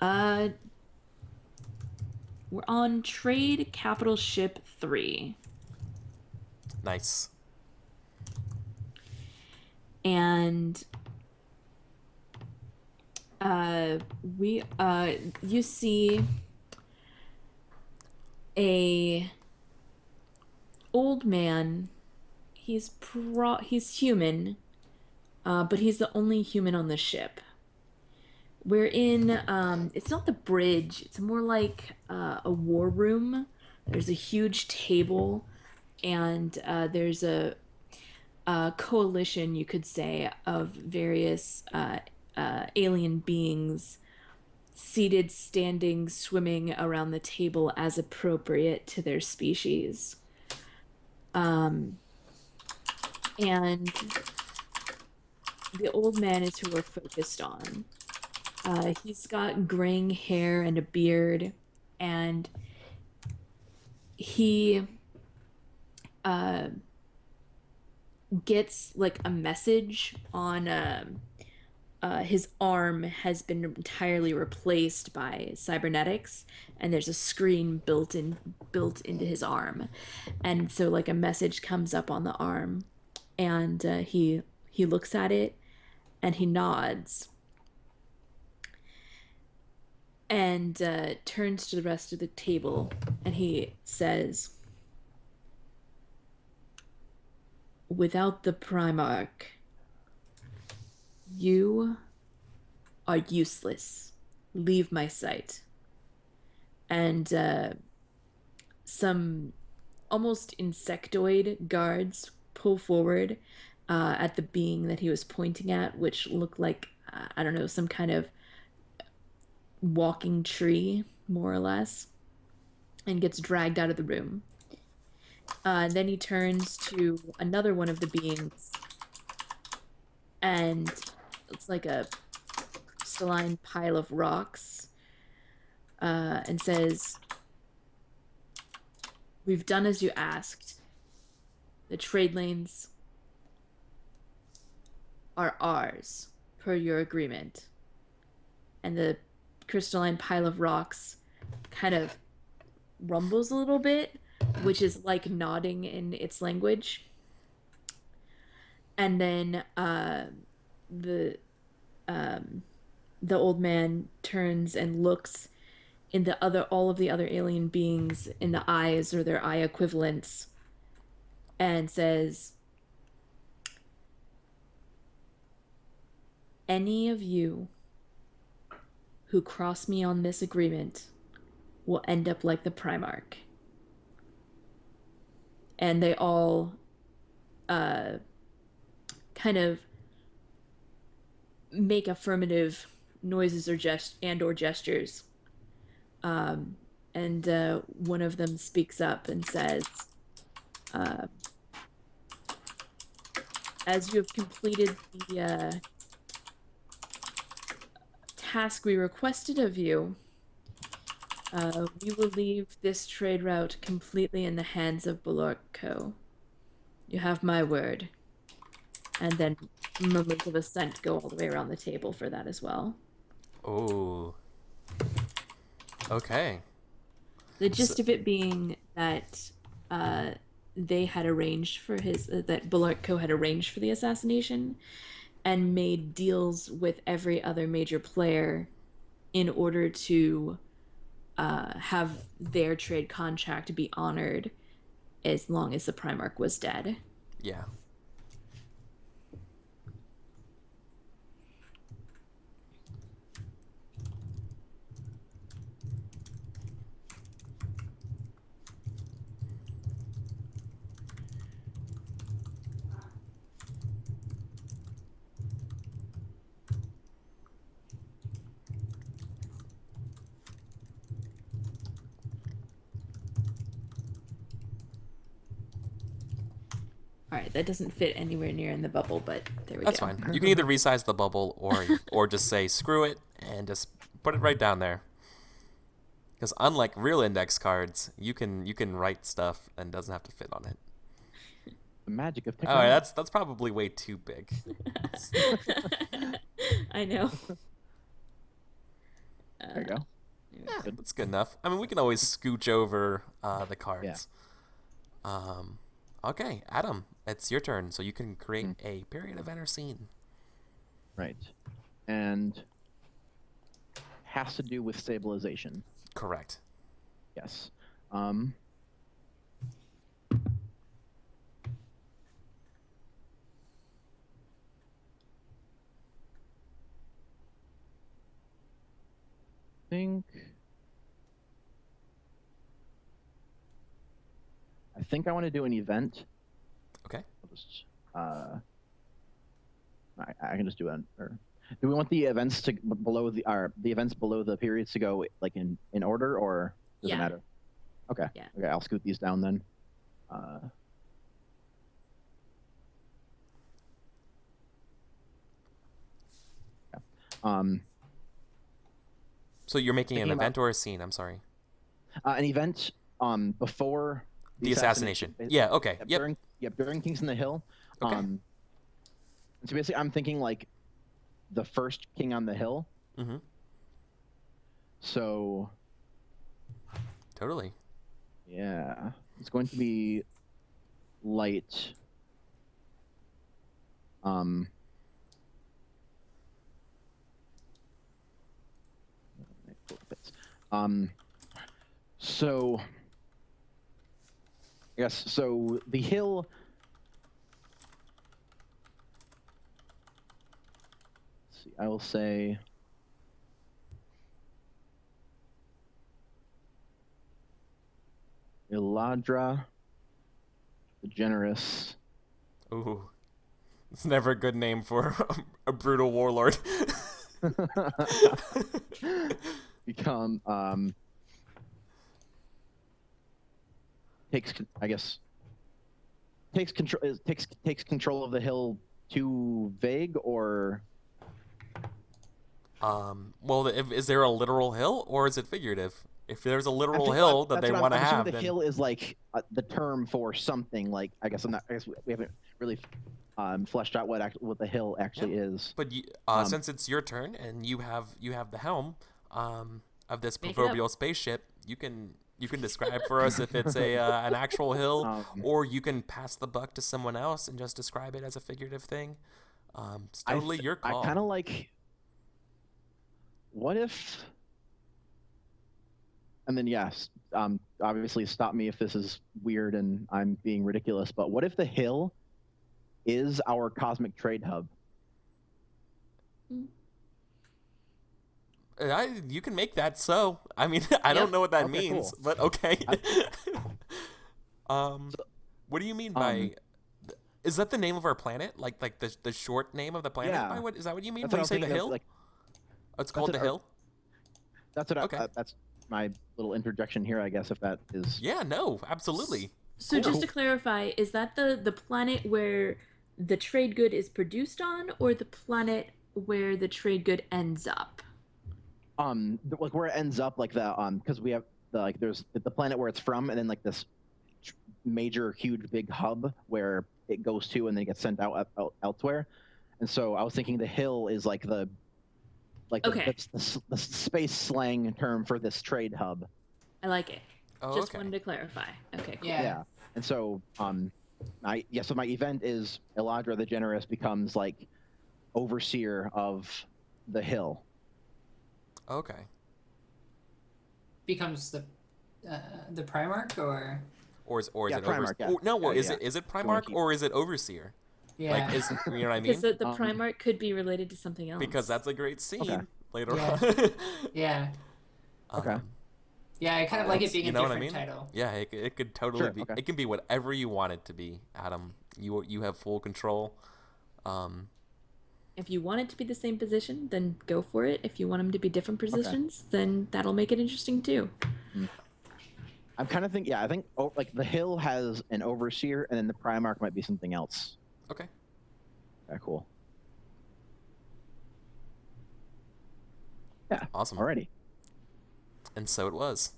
We're on Trade Capital Ship 3. Nice. And you see a old man. He's human, but he's the only human on the ship. We're in it's not the bridge, it's more like a war room. There's a huge table, and there's a coalition, you could say, of various alien beings seated, standing, swimming around the table as appropriate to their species. And the old man is who we're focused on. He's got graying hair and a beard, and he gets like a message on his arm has been entirely replaced by cybernetics, and there's a screen built into his arm, and so like a message comes up on the arm, and he looks at it and he nods. and turns to the rest of the table, and he says, "Without the Primarch, you are useless. Leave my sight." And some almost insectoid guards pull forward at the being that he was pointing at, which looked like, I don't know, some kind of walking tree, more or less, and gets dragged out of the room. Then he turns to another one of the beings, and it's like a crystalline pile of rocks, and says, "We've done as you asked. The trade lanes are ours, per your agreement." And the crystalline pile of rocks kind of rumbles a little bit, which is like nodding in its language. And then the the old man turns and looks in all of the other alien beings in the eyes or their eye equivalents and says, "Any of you who cross me on this agreement will end up like the Primarch." And they all kind of make affirmative noises or gestures. And one of them speaks up and says, "As you have completed the task we requested of you, we will leave this trade route completely in the hands of Bulorco. You have my word." And then murmurs of assent go all the way around the table for that as well. Oh. Okay. The gist of it being that they had arranged for that Bulorco had arranged for the assassination and made deals with every other major player in order to have their trade contract be honored as long as the Primarch was dead. Yeah. All right, that doesn't fit anywhere near in the bubble, but there we That's go. fine. You can either resize the bubble or just say screw it and just put it right down there. Because unlike real index cards, you can write stuff and doesn't have to fit on it. The magic of All technology. right, that's probably way too big. I know. There you go. Yeah, that's good enough. I mean, we can always scooch over the cards. Okay, Adam, it's your turn. So you can create a period event or scene. Right. And has to do with stabilization. Correct. Yes. I think I want to do an event. Okay. I'll just I can just do it. Or do we want the events to below the events below the periods to go like in order, or does it matter? Okay. Yeah. Okay, I'll scoot these down then. So you're making an event or a scene? I'm sorry. An event before The assassination. Yeah. Okay. Yep. During Kings in the Hill. Okay. So basically, I'm thinking like the first king on the hill. Mm-hmm. So. Totally. Yeah, it's going to be light. So yes, so the hill. Let's see, I will say. Eladra the Generous. Ooh, it's never a good name for a brutal warlord. Become takes I guess takes control of the hill too vague, or Well, is there a literal hill or is it figurative? If there's a literal I'm hill that that's they what want to I'm assuming have, the then hill is like the term for something. Like I guess we haven't really fleshed out what the hill actually is. but since it's your turn and you have the helm of this Make it up. proverbial spaceship, you can describe for us if it's a an actual hill, or you can pass the buck to someone else and just describe it as a figurative thing. It's totally your call. I kind of like. What if? And then yes, obviously stop me if this is weird and I'm being ridiculous. But what if the hill is our cosmic trade hub? You can make that so. I mean, I don't know what that Okay, means, cool. but okay. What do you mean by? Is that the name of our planet? Like the short name of the planet? Yeah. Is that what you mean That's when what you I'm say the thinking of, hill? like, It's called the what- hill. That's what. Okay. That's my little interjection here, I guess. If that is. Yeah. No. Absolutely. So Cool. just to clarify, is that the planet where the trade good is produced on, or the planet where the trade good ends up? Like where it ends up, like the because we have there's the planet where it's from, and then like this major, huge, big hub where it goes to, and then it gets sent out elsewhere. And so I was thinking the hill is like the Okay. the space slang term for this trade hub. I like it. Oh, Just okay. wanted to clarify. Okay, cool. Yeah. And so so my event is Eladra the Generous becomes like overseer of the hill. Okay. Becomes the Primarch, or Or is Yeah, it Primarch, yeah. No. Well, Yeah, is yeah. it wanna Primarch keep- or is it Overseer? yeah. Like, you know what I mean? Because the Um, Primarch could be related to something else. Because that's a great scene Okay. later Yeah. on. Yeah. Okay. Yeah, I kind of like it It's- being you a know what I different mean? title. Yeah, it could totally Sure, be. okay. It can be whatever you want it to be, Adam. You have full control. If you want it to be the same position, then go for it. If you want them to be different positions, then that'll make it interesting too. I'm kind of thinking, I think like the hill has an overseer, and then the Primarch might be something else. Okay. Okay, cool. Yeah. Awesome. Alrighty. And so it was.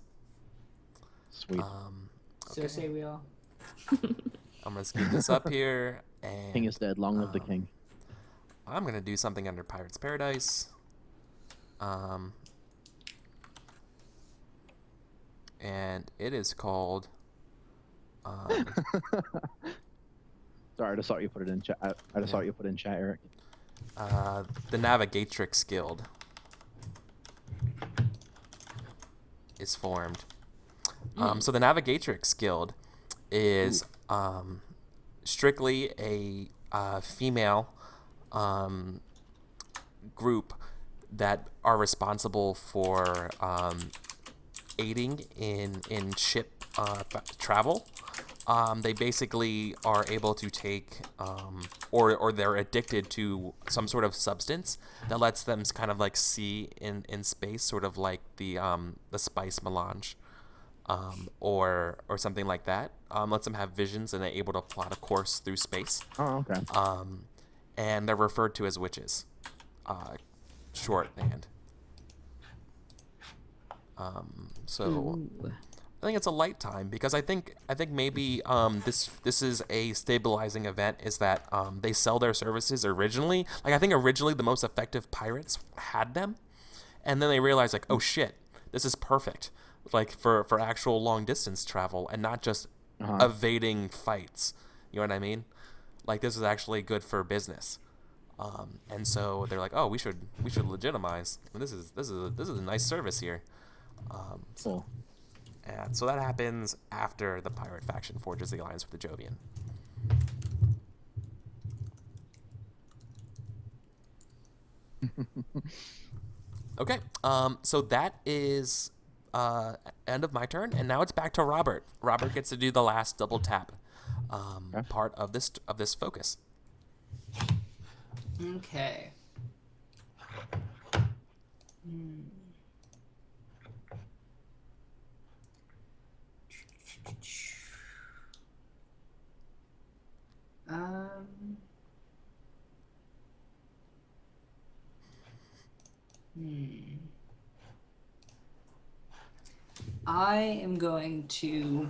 Sweet. So say we all. I'm gonna speed this up here, and King is dead. Long live the king. I'm gonna do something under Pirate's Paradise. And it is called. Sorry, I just saw you put it in chat. I just saw you put it in chat, Eric. The Navigatrix Guild is formed. So the Navigatrix Guild is strictly a female group that are responsible for aiding in ship travel. They basically are able to take, or they're addicted to some sort of substance that lets them kind of like see in space, sort of like the spice melange, or something like that. Lets them have visions and they're able to plot a course through space. Oh, okay. And they're referred to as witches, shorthand. So. Ooh. I think it's a light time because I think maybe this is a stabilizing event, is that they sell their services originally. Like I think originally the most effective pirates had them, and then they realized like, oh shit, this is perfect, like for actual long distance travel and not just evading fights. You know what I mean? Like this is actually good for business. And so they're like, oh, we should legitimize. This is a nice service here. Cool. And so that happens after the pirate faction forges the alliance with the Jovian. Okay, so that is end of my turn, and now it's back to Robert. Robert gets to do the last double tap Okay. part of this focus. Okay. Um. I am going to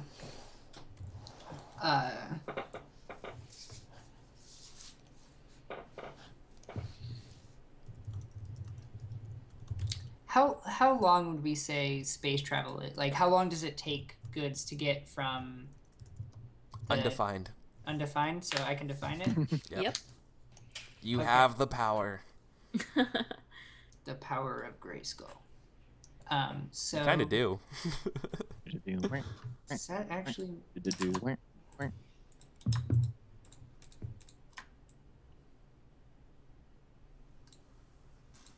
how long would we say space travel is? Like, how long does it take goods to get from the Undefined. undefined? So I can define it. Yep. You Okay. have the power. The power of Grayskull. So You kind of do. Is that actually?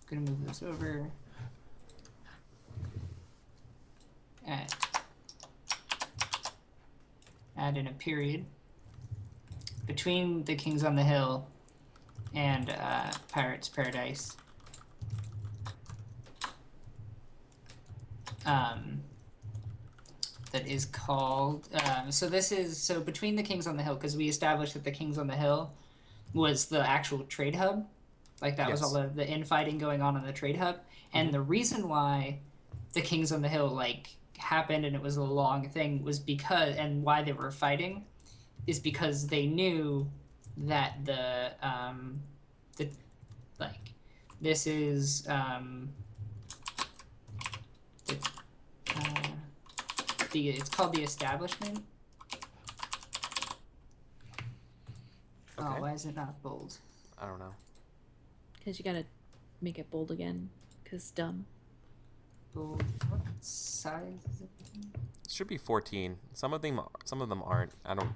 Gonna move this over. Add in a period between the Kings on the Hill and Pirates Paradise. That is called. So between the Kings on the Hill, because we established that the Kings on the Hill was the actual trade hub. Like that was all the infighting going on in the trade hub, and the reason why the Kings on the Hill like happened and it was a long thing was because, and why they were fighting is because they knew that this is it's called the Establishment. Okay. Oh, why is it not bold? I don't know. Because you gotta make it bold again. Because dumb. Bold. What size is it? It should be 14. Some of them aren't. I don't.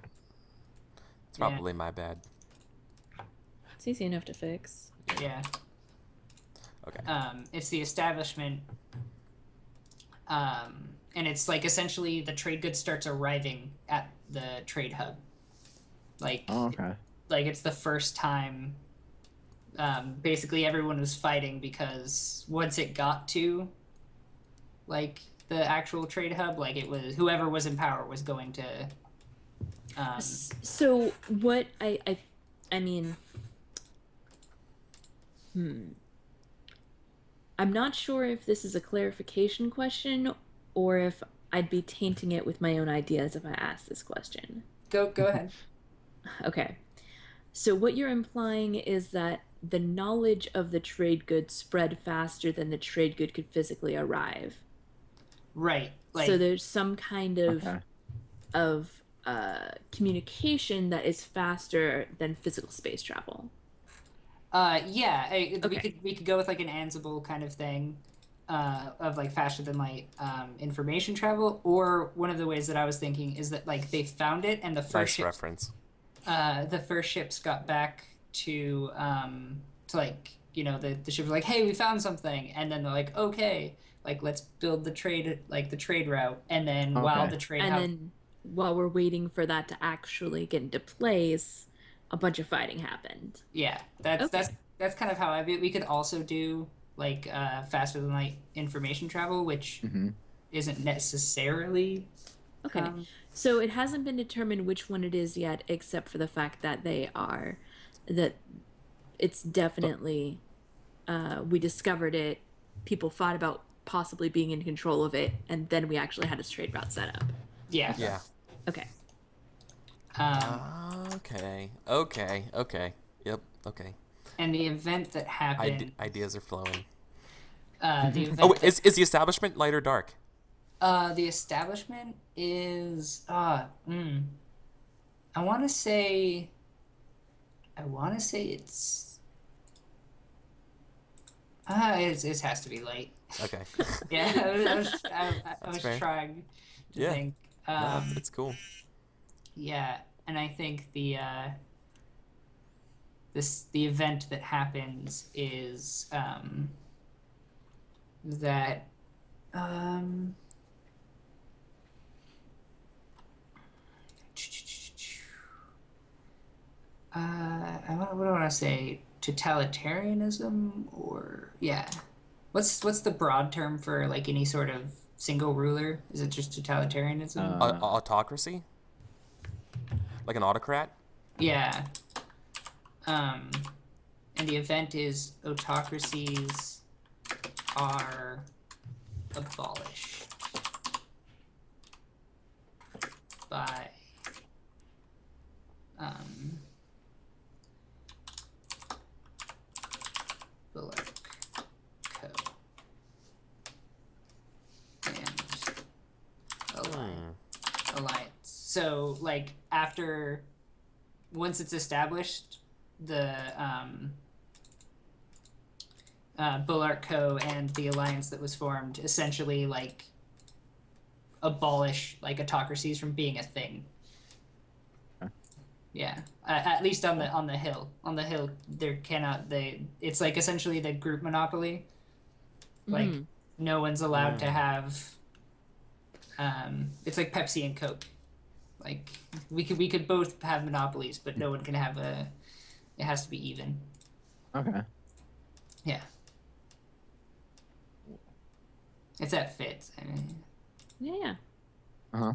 It's probably my bad. It's easy enough to fix. Yeah. Okay. It's the Establishment. And it's like essentially the trade goods starts arriving at the trade hub. Like, okay. Like it's the first time. Basically, everyone was fighting because once it got to, like the actual trade hub, like it was whoever was in power was going to. So what I mean. I'm not sure if this is a clarification question or if I'd be tainting it with my own ideas if I ask this question. Go ahead. Okay. So what you're implying is that the knowledge of the trade good spread faster than the trade good could physically arrive. Right. Like, so there's some kind of communication that is faster than physical space travel. We could go with like an Ansible kind of thing, of like faster than light information travel, or one of the ways that I was thinking is that like they found it and the first reference. The first ships got back to like, you know, the ship was like, hey, we found something, and then they're like, okay, like let's build the trade route, and then while we're waiting for that to actually get into place, a bunch of fighting happened. Yeah, that's kind of how we could also do like faster than light information travel, which isn't necessarily. Okay. So it hasn't been determined which one it is yet, except for the fact that it's definitely, we discovered it, people thought about possibly being in control of it, and then we actually had a trade route set up. Yeah. Yeah. Okay. Okay. Yep. Okay. And the event that happened. Ideas are flowing. The event. Is the Establishment light or dark? The Establishment is. I want to say it's. It has to be light. Okay. Yeah, I was fair. trying to Yeah. think. No, it's cool. Yeah, and I think the event that happens is that um what do I want to say? Totalitarianism, or yeah. What's the broad term for like any sort of single ruler? Is it just totalitarianism? Autocracy? Like an autocrat? Yeah. Um, and the event is autocracies are abolished by Bullock Co. and Alliance. So, like, once it's established, the Bullock Co. and the alliance that was formed essentially, like, abolish, like, autocracies from being a thing. Yeah, at least on the hill. On the hill, it's like essentially the group monopoly. Like, no one's allowed to have. It's like Pepsi and Coke. Like, we could both have monopolies, but no one can have a. It has to be even. Okay. Yeah. It's that fits. I mean. Yeah.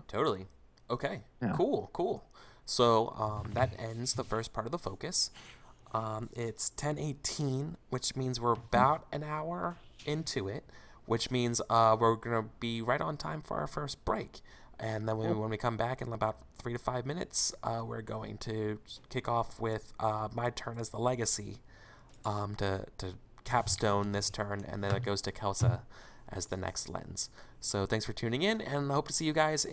Totally. Okay. Yeah. Cool. So that ends the first part of the focus. It's 10:18, which means we're about an hour into it, which means we're going to be right on time for our first break. And then when we come back in about 3 to 5 minutes, we're going to kick off with my turn as the legacy to capstone this turn, and then it goes to Kelsa as the next lens. So thanks for tuning in, and I hope to see you guys in